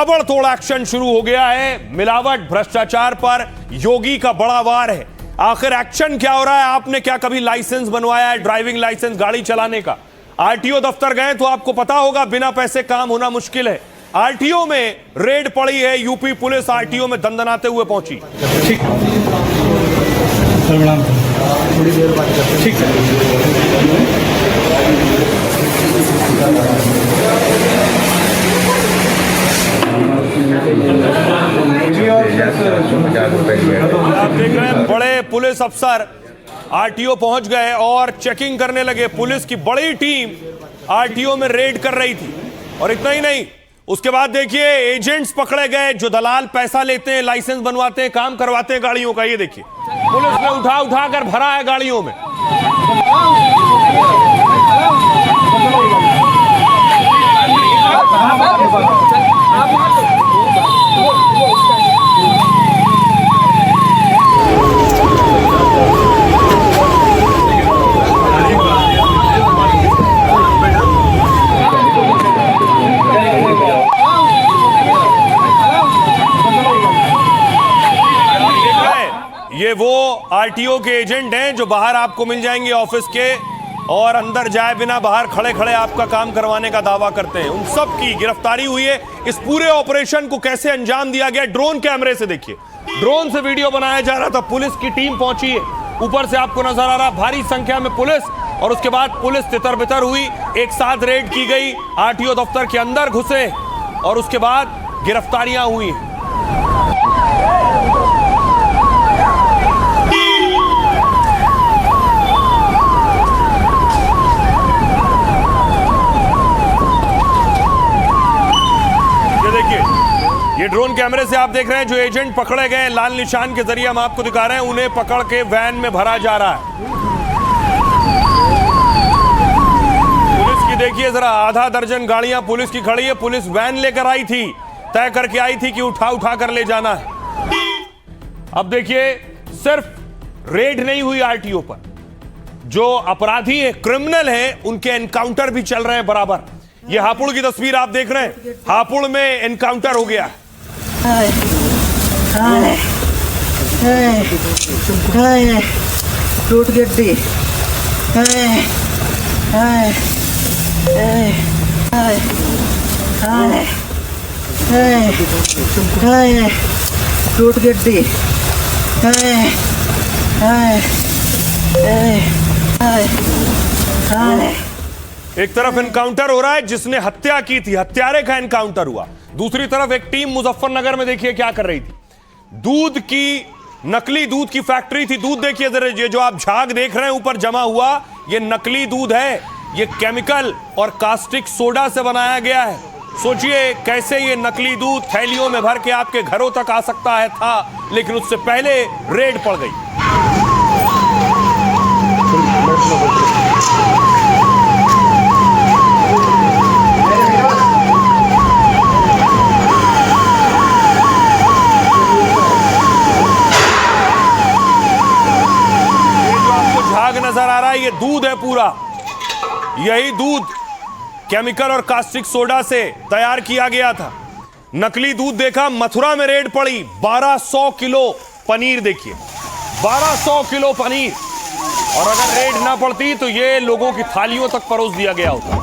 ताबड़तोड़ एक्शन शुरू हो गया है। मिलावट भ्रष्टाचार पर योगी का बड़ा वार है। आखिर एक्शन क्या हो रहा है? आपने क्या कभी लाइसेंस बनवाया है, ड्राइविंग लाइसेंस गाड़ी चलाने का? आरटीओ दफ्तर गए तो आपको पता होगा बिना पैसे काम होना मुश्किल है। आरटीओ में रेड पड़ी है, यूपी पुलिस आरटीओ में दंदनाते हुए पहुंची। ठीक थोड़ी देर बात करते हैं। ठीक है। आप देख रहे हैं बड़े पुलिस अफसर आरटीओ पहुंच गए और चेकिंग करने लगे। पुलिस की बड़ी टीम आरटीओ में रेड कर रही थी। और इतना ही नहीं, उसके बाद देखिए एजेंट्स पकड़े गए जो दलाल पैसा लेते हैं, लाइसेंस बनवाते हैं, काम करवाते हैं गाड़ियों का। ये देखिए पुलिस ने उठा कर भरा है गाड़ियों में। ये वो आरटीओ के एजेंट हैं जो बाहर आपको मिल जाएंगे ऑफिस के, और अंदर जाए बिना बाहर खड़े खड़े आपका काम करवाने का दावा करते हैं। उन सब की गिरफ्तारी हुई है। इस पूरे ऑपरेशन को कैसे अंजाम दिया गया, ड्रोन कैमरे से देखिए। ड्रोन से वीडियो बनाया जा रहा था। पुलिस की टीम पहुंची है, ऊपर से आपको नजर आ रहा भारी संख्या में पुलिस, और उसके बाद पुलिस तितर बितर हुई। एक साथ रेड की गई, आरटीओ दफ्तर के अंदर घुसे और उसके बाद गिरफ्तारियां हुई। ये ड्रोन कैमरे से आप देख रहे हैं जो एजेंट पकड़े गए, लाल निशान के जरिए हम आपको दिखा रहे हैं, उन्हें पकड़ के वैन में भरा जा रहा है। पुलिस की देखिए जरा, आधा दर्जन गाड़ियां पुलिस की खड़ी है। पुलिस वैन लेकर आई थी, तय करके आई थी कि उठा कर ले जाना है। अब देखिए सिर्फ रेड नहीं हुई आरटीओ पर, जो अपराधी है, क्रिमिनल है, उनके एनकाउंटर भी चल रहे हैं बराबर। ये हापुड़ की तस्वीर आप देख रहे हैं, हापुड़ में एनकाउंटर हो गया। हाय हाय हाय हाय टूट गड्डी हाय हाय हाय हाय हाय हाय हाय टूट गड्डी हाय हाय हाय हाय हाय। एक तरफ एनकाउंटर हो रहा है, जिसने हत्या की थी, हत्यारे का एनकाउंटर हुआ। दूसरी तरफ एक टीम मुजफ्फरनगर में देखिए क्या कर रही थी। दूध की, नकली दूध की फैक्ट्री थी। दूध देखिए जरा, ये जो आप झाग देख रहे हैं ऊपर जमा हुआ, ये नकली दूध है। ये केमिकल और कास्टिक सोडा से बनाया गया है। सोचिए कैसे ये नकली दूध थैलियों में भर के आपके घरों तक आ सकता है था, लेकिन उससे पहले रेड पड़ गई। नजर आ रहा है, ये दूध है पूरा। यही दूध केमिकल और कास्टिक सोडा से तैयार किया गया था। नकली दूध देखा, मथुरा में रेड पड़ी। 1200 किलो पनीर देखिए, 1200 किलो पनीर। और अगर रेड ना पड़ती तो ये लोगों की थालियों तक परोस दिया गया होता।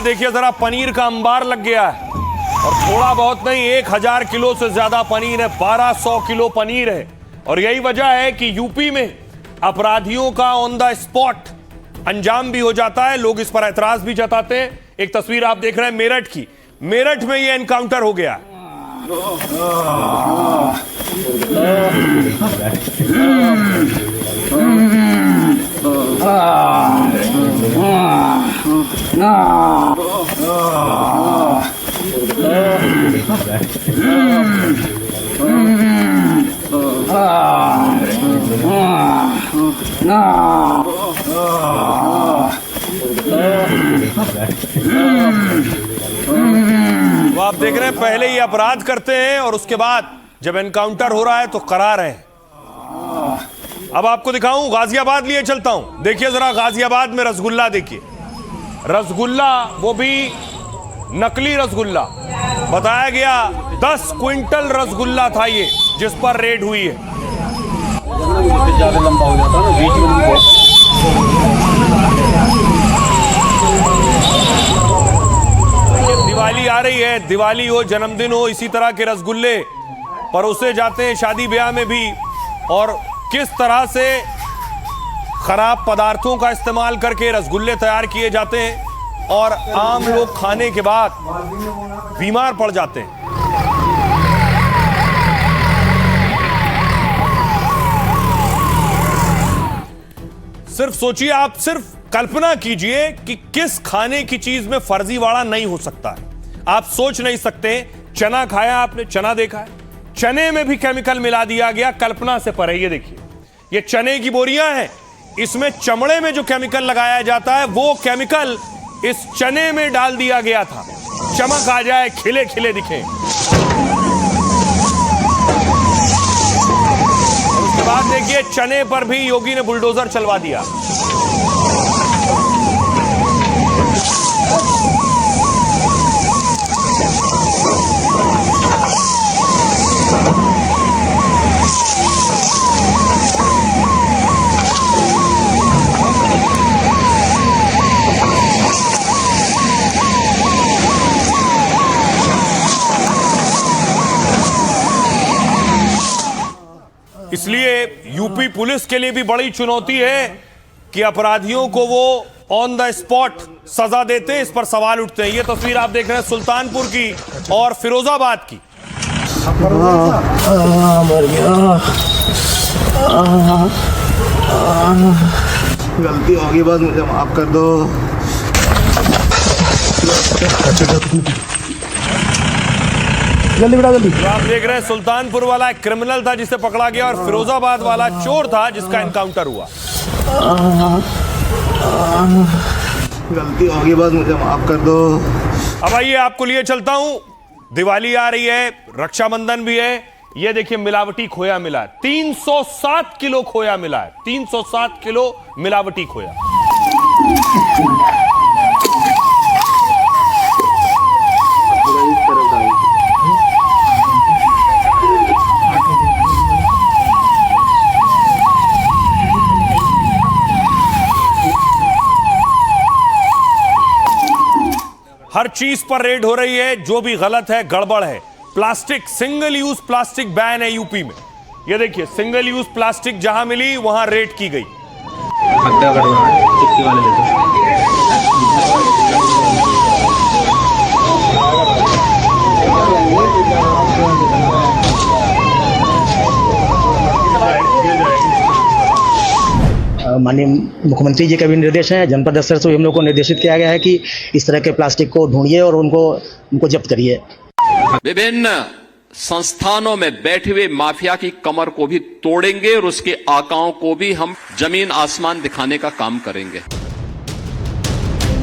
देखिए जरा, पनीर का अंबार लग गया है, और थोड़ा बहुत नहीं, 1000 किलो से ज्यादा पनीर है। 1200 किलो पनीर है। और यही वजह है कि यूपी में अपराधियों का ऑन द स्पॉट अंजाम भी हो जाता है। लोग इस पर ऐतराज भी जताते हैं। एक तस्वीर आप देख रहे हैं मेरठ की। मेरठ में यह एनकाउंटर हो गया। तो आप देख रहे हैं, पहले ये अपराध करते हैं और उसके बाद जब एनकाउंटर हो रहा है तो करा रहे हैं। अब आपको दिखाऊं, गाजियाबाद लिए चलता हूं। देखिए जरा गाजियाबाद में रसगुल्ला देखिए, रसगुल्ला वो भी नकली रसगुल्ला। बताया गया 10 क्विंटल रसगुल्ला था ये जिस पर रेड हुई है। ज्यादा लंबा हो जाता है ना बीच में। दिवाली आ रही है, दिवाली हो, जन्मदिन हो, इसी तरह के रसगुल्ले परोसे जाते हैं शादी ब्याह में भी। और किस तरह से खराब पदार्थों का इस्तेमाल करके रसगुल्ले तैयार किए जाते हैं और आम लोग खाने के बाद बीमार पड़ जाते हैं। सिर्फ सोचिए, आप सिर्फ कल्पना कीजिए कि किस खाने की चीज में फर्जीवाड़ा नहीं हो सकता है। आप सोच नहीं सकते। चना खाया आपने, चना देखा है, चने में भी केमिकल मिला दिया गया, कल्पना से परे। ये देखिए, ये चने की बोरियां हैं, इसमें चमड़े में जो केमिकल लगाया जाता है वो केमिकल इस चने में डाल दिया गया था, चमक आ जाए, खिले खिले दिखे। और उसके बाद देखिए, चने पर भी योगी ने बुलडोजर चलवा दिया। इसलिए यूपी पुलिस के लिए भी बड़ी चुनौती है कि अपराधियों को वो ऑन द स्पॉट सजा देते हैं। इस पर सवाल उठते हैं। ये तस्वीर आप देख रहे हैं सुल्तानपुर की और फिरोजाबाद की। मर गया। गलती होगी बस, मुझे माफ कर दो। जल्दी बेटा जल्दी। तो आप देख रहे हैं, सुल्तानपुर वाला एक क्रिमिनल था जिसे पकड़ा गया और फिरोजाबाद वाला चोर था जिसका एनकाउंटर हुआ। गलती होगी बस, मुझे माफ कर दो। अब आइए आपको लिए चलता हूं, दिवाली आ रही है, रक्षाबंधन भी है। ये देखिए, मिलावटी खोया मिला है, 307 किलो खोया मिला है, 307 किलो मिलावटी खोया। हर चीज पर रेड हो रही है, जो भी गलत है, गड़बड़ है। Plastic, single use plastic ban है यूपी में। ये देखिए, सिंगल यूज प्लास्टिक जहां मिली वहां रेड की गई। हत्या कर रहा है, चिट्ठी वाले लेते। माननीय मुख्यमंत्री जी का भी निर्देश है, जनपद स्तर से हम लोग को निर्देशित किया गया है कि इस तरह के प्लास्टिक को ढूंढिए और उनको जब्त करिए। विभिन्न संस्थानों में बैठे हुए माफिया की कमर को भी तोड़ेंगे और उसके आकाओं को भी हम जमीन आसमान दिखाने का काम करेंगे।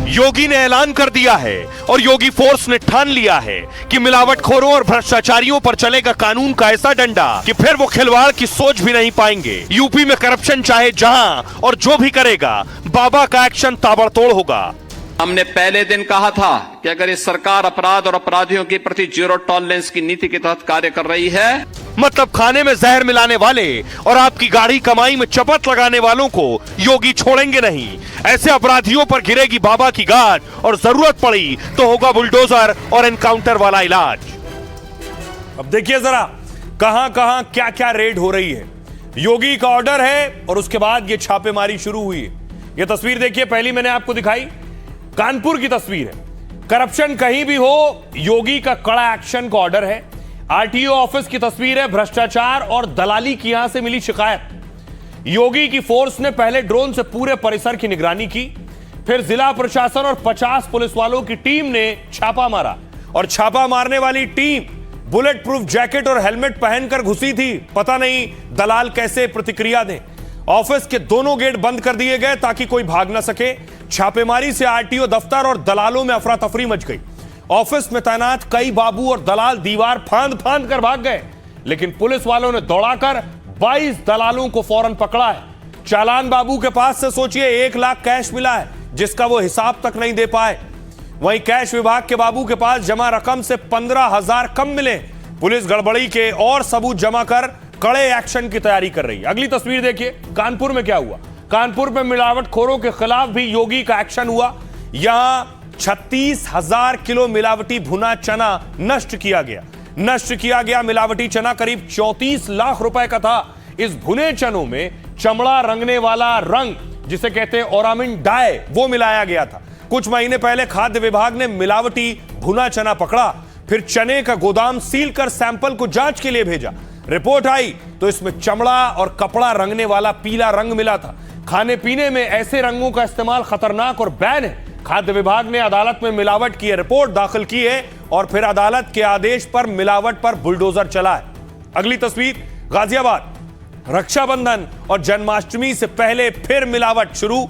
योगी ने ऐलान कर दिया है और योगी फोर्स ने ठान लिया है कि मिलावटखोरों और भ्रष्टाचारियों पर चलेगा कानून का ऐसा डंडा कि फिर वो खिलवाड़ की सोच भी नहीं पाएंगे। यूपी में करप्शन चाहे जहां और जो भी करेगा, बाबा का एक्शन ताबड़तोड़ होगा। हमने पहले दिन कहा था कि अगर ये सरकार अपराध और अपराधियों के प्रति जीरो टॉलरेंस की नीति के तहत कार्य कर रही है, मतलब खाने में जहर मिलाने वाले और आपकी गाढ़ी कमाई में चपत लगाने वालों को योगी छोड़ेंगे नहीं। ऐसे अपराधियों पर गिरेगी बाबा की गाज और जरूरत पड़ी तो होगा बुलडोजर और एनकाउंटर वाला इलाज। अब देखिए जरा, कहां कहां क्या क्या रेड हो रही है। योगी का ऑर्डर है और उसके बाद ये छापेमारी शुरू हुई है। ये तस्वीर देखिए, पहली मैंने आपको दिखाई, कानपुर की तस्वीर है। करप्शन कहीं भी हो, योगी का कड़ा एक्शन का ऑर्डर है। आरटीओ ऑफिस की तस्वीर है, भ्रष्टाचार और दलाली की यहां से मिली शिकायत। योगी की फोर्स ने पहले ड्रोन से पूरे परिसर की निगरानी की, फिर जिला प्रशासन और 50 पुलिस वालों की टीम ने छापा मारा। और छापा मारने वाली टीम बुलेट प्रूफ जैकेट और हेलमेट पहनकर घुसी थी। पता नहीं दलाल कैसे प्रतिक्रिया दें। ऑफिस के दोनों गेट बंद कर दिए गए ताकि कोई भाग ना सके। छापेमारी से आरटीओ दफ्तर और दलालों में अफरा तफरी मच गई। ऑफिस में तैनात कई बाबू और दलाल दीवार फांद फांद कर भाग गए, लेकिन पुलिस वालों ने दौड़ाकर 22 दलालों को फौरन पकड़ा है। चालान बाबू के पास से सोचिए 1 लाख कैश मिला है, जिसका वो हिसाब तक नहीं दे पाए। वहीं कैश विभाग के बाबू के पास जमा रकम से 15,000 कम मिले। पुलिस गड़बड़ी के और सबूत जमा कर कड़े एक्शन की तैयारी कर रही है। अगली तस्वीर देखिए, कानपुर में क्या हुआ। कानपुर में मिलावटखोरों के खिलाफ भी योगी का एक्शन हुआ। यहां 36,000 किलो मिलावटी भुना चना नष्ट किया गया। मिलावटी चना करीब 34 लाख रुपए का था। इस भुने चनों में चमड़ा रंगने वाला रंग, जिसे कहते हैं ओरामिन डाई, वो मिलाया गया था। कुछ महीने पहले खाद्य विभाग ने मिलावटी भुना चना पकड़ा, फिर चने का गोदाम सील कर सैंपल को जांच के लिए भेजा। रिपोर्ट आई तो इसमें चमड़ा और कपड़ा रंगने वाला पीला रंग मिला था। खाने पीने में ऐसे रंगों का इस्तेमाल खतरनाक और बैन है। खाद्य विभाग ने अदालत में मिलावट की रिपोर्ट दाखिल की है और फिर अदालत के आदेश पर मिलावट पर बुलडोजर चला है। अगली तस्वीर, गाजियाबाद। रक्षाबंधन और जन्माष्टमी से पहले फिर मिलावट शुरू।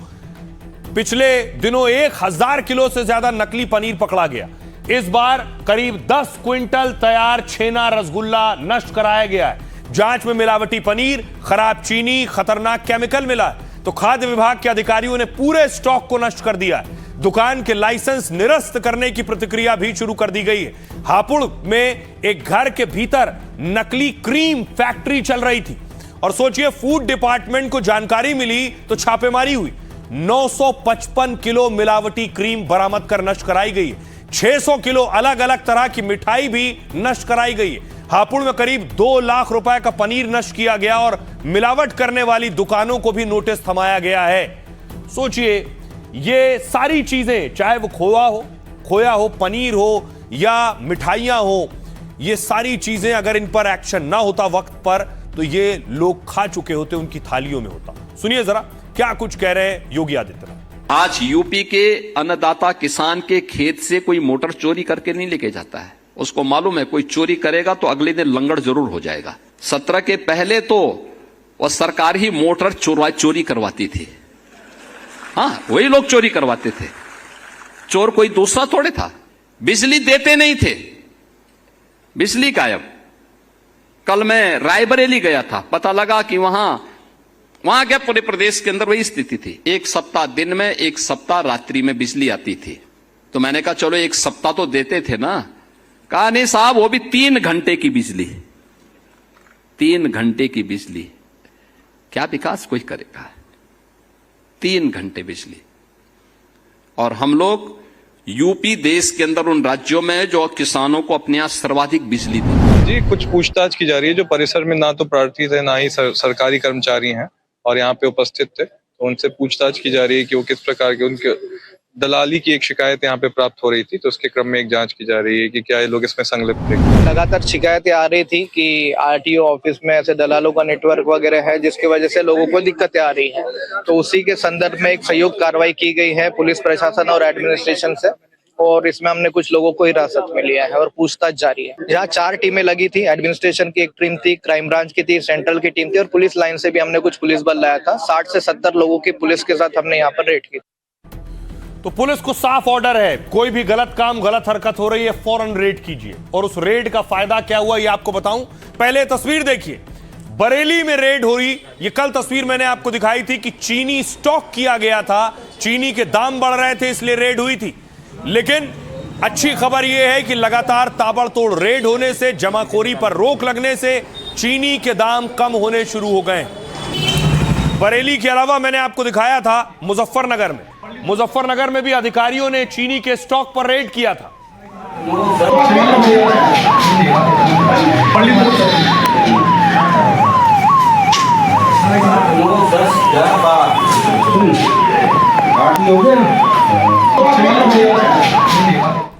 पिछले दिनों 1000 किलो से ज्यादा नकली पनीर पकड़ा गया। इस बार करीब 10 क्विंटल तैयार छेना रसगुल्ला नष्ट कराया गया है। जांच में मिलावटी पनीर, खराब चीनी, खतरनाक केमिकल मिला है। तो खाद्य विभाग के अधिकारियों ने पूरे स्टॉक को नष्ट कर दिया है। दुकान के लाइसेंस निरस्त करने की प्रक्रिया भी शुरू कर दी गई है। हापुड़ में एक घर के भीतर नकली क्रीम फैक्ट्री चल रही थी और सोचिए फूड डिपार्टमेंट को जानकारी मिली तो छापेमारी हुई। 955 किलो मिलावटी क्रीम बरामद कर नष्ट कराई गई है। 600 किलो अलग अलग तरह की मिठाई भी नष्ट कराई गई है। हापुड़ में करीब 2 लाख रुपए का पनीर नष्ट किया गया और मिलावट करने वाली दुकानों को भी नोटिस थमाया गया है। सोचिए ये सारी चीजें, चाहे वो खोया हो, पनीर हो या मिठाइयां हो, ये सारी चीजें अगर इन पर एक्शन ना होता वक्त पर तो ये लोग खा चुके होते, उनकी थालियों में होता। सुनिए जरा क्या कुछ कह रहे हैं योगी आदित्यनाथ। आज यूपी के अन्नदाता किसान के खेत से कोई मोटर चोरी करके नहीं लेके जाता है। उसको मालूम है कोई चोरी करेगा तो अगले दिन लंगड़ जरूर हो जाएगा। 17 के पहले तो वह सरकार ही मोटर चोरी करवाती थी। हाँ, वही लोग चोरी करवाते थे। चोर कोई दूसरा थोड़े था। बिजली देते नहीं थे, बिजली गायब। कल मैं रायबरेली गया था, पता लगा कि वहां क्या पूरे प्रदेश के अंदर वही स्थिति थी। 1 सप्ताह दिन में, 1 सप्ताह रात्रि में बिजली आती थी। तो मैंने कहा चलो 1 सप्ताह तो देते थे ना। कहा नहीं साहब, वो भी 3 घंटे की बिजली। 3 घंटे की बिजली, क्या विकास कोई करेगा? 3 घंटे बिजली। और हम लोग यूपी देश के अंदर उन राज्यों में जो किसानों को अपने यहां सर्वाधिक बिजली दी। जी, कुछ पूछताछ की जा रही है। जो परिसर में ना तो प्रार्थी थे ना ही सरकारी कर्मचारी हैं और यहाँ पे उपस्थित थे, तो उनसे पूछताछ की जा रही है कि वो किस प्रकार के, उनके दलाली की एक शिकायत यहाँ पे प्राप्त हो रही थी, तो उसके क्रम में एक जांच की जा रही है कि क्या ये लोग इसमें संलिप्त थे। लगातार शिकायतें आ रही थी कि आरटीओ ऑफिस में ऐसे दलालों का नेटवर्क वगैरह है, जिसकी वजह से लोगों को दिक्कतें आ रही हैं। तो उसी के संदर्भ में एक संयुक्त कार्रवाई की गई है पुलिस प्रशासन और एडमिनिस्ट्रेशन से, और इसमें हमने कुछ लोगों को हिरासत में लिया है और पूछताछ जारी है। जहाँ 4 टीमें लगी थी, एडमिनिस्ट्रेशन की एक टीम थी, क्राइम ब्रांच की थी, सेंट्रल की टीम थी और पुलिस लाइन से भी हमने कुछ पुलिस बल लाया था। 60 से 70 लोगों की पुलिस के साथ हमने यहाँ पर रेड की। तो पुलिस को साफ ऑर्डर है, कोई भी गलत काम, गलत हरकत हो रही है, फौरन रेड कीजिए। और उस रेड का फायदा क्या हुआ ये आपको बताऊं। पहले तस्वीर देखिए, बरेली में रेड हुई। ये कल तस्वीर मैंने आपको दिखाई थी कि चीनी स्टॉक किया गया था, चीनी के दाम बढ़ रहे थे इसलिए रेड हुई थी। लेकिन अच्छी खबर यह है कि लगातार ताबड़तोड़ रेड होने से, जमाखोरी पर रोक लगने से चीनी के दाम कम होने शुरू हो गए। बरेली के अलावा मैंने आपको दिखाया था मुजफ्फरनगर में भी अधिकारियों ने चीनी के स्टॉक पर रेड किया था।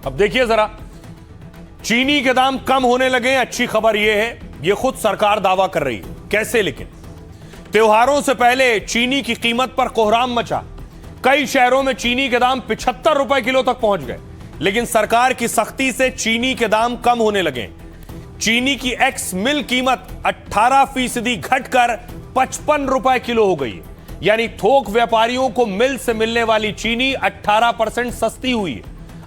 अब देखिए जरा, चीनी के दाम कम होने लगे। अच्छी खबर यह है, यह खुद सरकार दावा कर रही है। कैसे? लेकिन त्योहारों से पहले चीनी की कीमत पर कोहराम मचा। कई शहरों में चीनी के दाम 75 रुपए किलो तक पहुंच गए। लेकिन सरकार की सख्ती से चीनी के दाम कम होने लगे। चीनी की एक्स मिल कीमत 18% घटकर 55 रुपए किलो हो गई। यानी थोक व्यापारियों को मिल से मिलने वाली चीनी 18% सस्ती हुई है।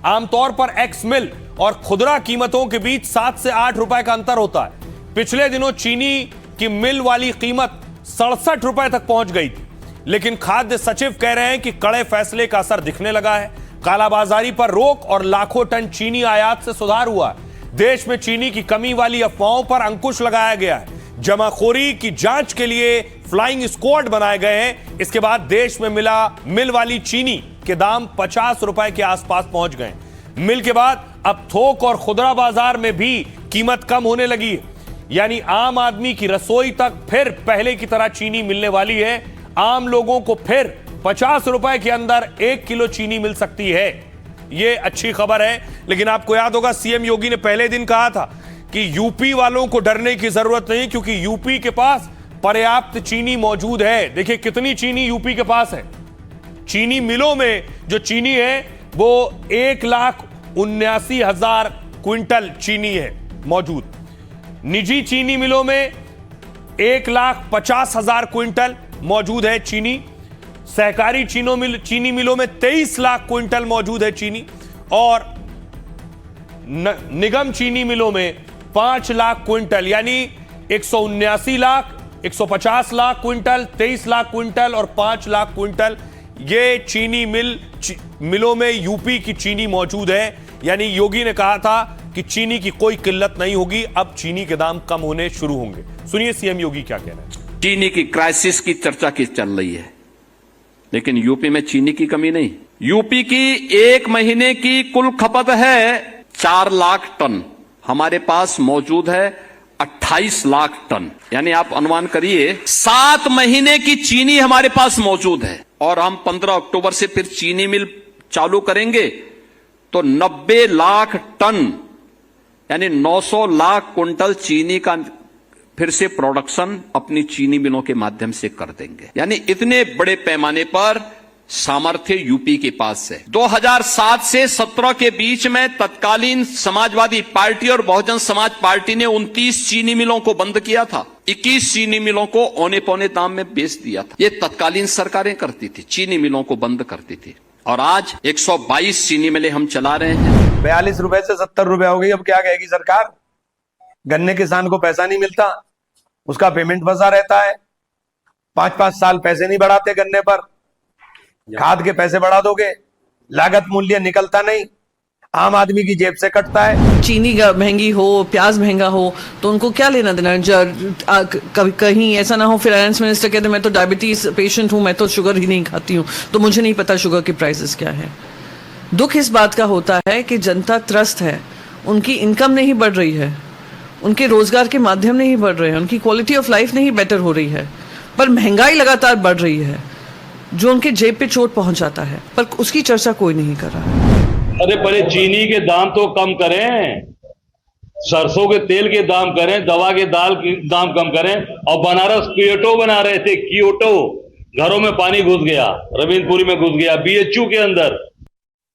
आमतौर पर एक्स मिल और खुदरा कीमतों के बीच 7 से 8 रुपए का अंतर होता है। पिछले दिनों चीनी की मिल वाली कीमत 67 रुपए तक पहुंच गई थी, लेकिन खाद्य सचिव कह रहे हैं कि कड़े फैसले का असर दिखने लगा है। कालाबाजारी पर रोक और लाखों टन चीनी आयात से सुधार हुआ है। देश में चीनी की कमी वाली अफवाहों पर अंकुश लगाया गया है। जमाखोरी की जांच के लिए फ्लाइंग स्क्वाड बनाए गए हैं। इसके बाद देश में मिल वाली चीनी के दाम 50 रुपए के आसपास पहुंच गए। मिल के बाद अब थोक और खुदरा बाजार में भी कीमत कम होने लगी है, यानी आम आदमी की रसोई तक फिर पहले की तरह चीनी मिलने वाली है। आम लोगों को फिर 50 रुपए के अंदर 1 किलो चीनी मिल सकती है। यह अच्छी खबर है। लेकिन आपको याद होगा सीएम योगी ने पहले दिन कहा था कि यूपी वालों को डरने की जरूरत नहीं, क्योंकि यूपी के पास पर्याप्त चीनी मौजूद है। देखिए कितनी चीनी यूपी के पास है। चीनी मिलों में जो चीनी है वो 1,79,000 क्विंटल चीनी है मौजूद। निजी चीनी मिलों में 1,50,000 क्विंटल मौजूद है चीनी। सहकारी चीनी मिलों में 23 लाख क्विंटल मौजूद है चीनी, और निगम चीनी मिलों में 5 लाख क्विंटल, यानी 179 लाख, 150 लाख क्विंटल, 23 लाख क्विंटल और 5 लाख क्विंटल, ये चीनी मिलों में यूपी की चीनी मौजूद है। यानी योगी ने कहा था कि चीनी की कोई किल्लत नहीं होगी, अब चीनी के दाम कम होने शुरू होंगे। सुनिए सीएम योगी क्या कह रहे हैं। चीनी की क्राइसिस की चर्चा की चल रही है, लेकिन यूपी में चीनी की कमी नहीं। यूपी की एक महीने की कुल खपत है 4 लाख टन, हमारे पास मौजूद है 28 लाख टन। यानी आप अनुमान करिए 7 महीने की चीनी हमारे पास मौजूद है, और हम 15 अक्टूबर से फिर चीनी मिल चालू करेंगे तो 90 लाख टन यानी 900 लाख कुंटल चीनी का फिर से प्रोडक्शन अपनी चीनी मिलों के माध्यम से कर देंगे। यानी इतने बड़े पैमाने पर सामर्थ्य यूपी के पास है। 2007 से 17 के बीच में तत्कालीन समाजवादी पार्टी और बहुजन समाज पार्टी ने 29 चीनी मिलों को बंद किया था। 21 चीनी मिलों को औने पौने दाम में बेच दिया था। ये तत्कालीन सरकारें करती थी, चीनी मिलों को बंद करती थी। और आज 122 चीनी मिलें हम चला रहे हैं। 42 रुपए से 70 रुपए हो गई। अब क्या कहेगी सरकार? गन्ने किसान को पैसा नहीं मिलता, उसका पेमेंट फंसा रहता है। 5-5 साल पैसे नहीं बढ़ाते गन्ने पर, खाद के पैसे बढ़ा दोगे, लागत मूल्य निकलता नहीं, आम आदमी की जेब से कटता है। चीनी महंगी हो, प्याज महंगा हो, तो उनको क्या लेना देना। कहीं ऐसा ना हो फाइनेंस मिनिस्टर कहते मैं तो डायबिटीज पेशेंट हूं, मैं तो शुगर ही नहीं खाती हूं, तो मुझे नहीं पता शुगर के प्राइसेस क्या है। दुख इस बात का होता है कि जनता त्रस्त है, उनकी इनकम नहीं बढ़ रही है, उनके रोजगार के माध्यम नहीं बढ़ रहे हैं, उनकी क्वालिटी ऑफ लाइफ नहीं बेटर हो रही है, पर महंगाई लगातार बढ़ रही है जो उनके जेब पे चोट पहुंचाता है, पर उसकी चर्चा कोई नहीं कर रहा है। अरे पहले चीनी के दाम तो कम करें, सरसों के तेल के दाम करें, दवा के दाल के दाम कम करें। और बनारस क्योटो बना रहे थे, क्योटो, घरों में पानी घुस गया, रविंद्रपुरी में घुस गया, बीएचयू के अंदर